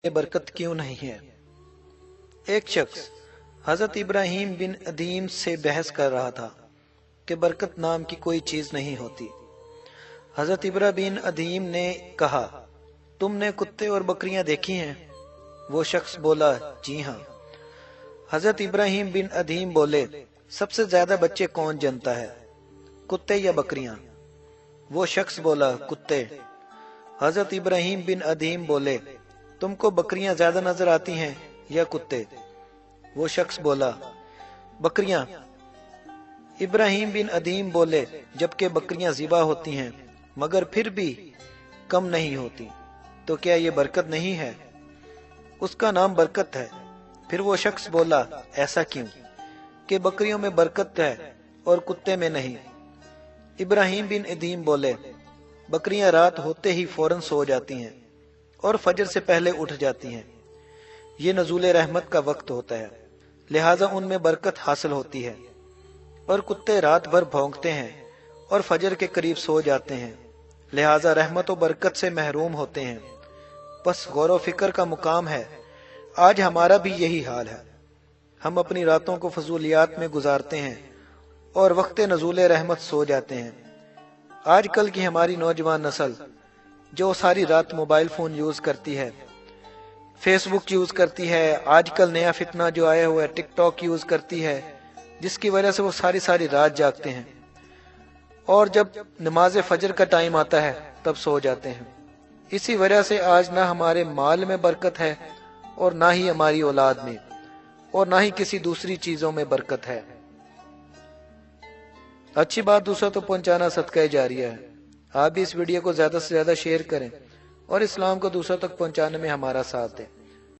ये बरकत क्यों नहीं है। एक शख्स हजरत इब्राहिम बिन अदीम से बहस कर रहा था कि बरकत नाम की कोई चीज नहीं होती। हजरत इब्राहिम बिन अदीम ने कहा, तुमने कुत्ते और बकरियां देखी हैं? वो शख्स बोला, जी हाँ। हजरत इब्राहिम बिन अदीम बोले, सबसे ज्यादा बच्चे कौन जनता है, कुत्ते या बकरियां? वो शख्स बोला, कुत्ते। हजरत इब्राहिम बिन अदीम बोले, तुमको बकरियां ज्यादा नजर आती हैं या कुत्ते? वो शख्स बोला, बकरियां। इब्राहिम बिन अदीम बोले, जबकि बकरियां ज़िबा होती हैं मगर फिर भी कम नहीं होती, तो क्या ये बरकत नहीं है? उसका नाम बरकत है। फिर वो शख्स बोला, ऐसा क्यों कि बकरियों में बरकत है और कुत्ते में नहीं? इब्राहिम बिन अदीम बोले, बकरियां रात होते ही फौरन सो जाती हैं और फजर से पहले उठ जाती हैं। ये नज़ूल रहमत का वक्त होता है, लिहाजा उनमें बरकत हासिल होती है। और कुत्ते रात भर भौंकते हैं और फजर के करीब सो जाते हैं, लिहाजा रहमत और बरकत से महरूम होते हैं। बस गौर व फिक्र का मुकाम है, आज हमारा भी यही हाल है। हम अपनी रातों को फजूलियात में गुजारते हैं और वक्त नज़ूल रहमत सो जाते हैं। आजकल की हमारी नौजवान नस्ल जो सारी रात मोबाइल फोन यूज करती है, फेसबुक यूज करती है, आजकल नया फितना जो आया हुआ है टिकटॉक यूज करती है, जिसकी वजह से वो सारी सारी रात जागते हैं और जब नमाज फजर का टाइम आता है तब सो जाते हैं। इसी वजह से आज ना हमारे माल में बरकत है और ना ही हमारी औलाद में और ना ही किसी दूसरी चीजों में बरकत है। अच्छी बात दूसरा तो पहुंचाना सदका जारिया है। आप भी इस वीडियो को ज्यादा से ज्यादा शेयर करें और इस्लाम को दूसरों तक पहुंचाने में हमारा साथ दें।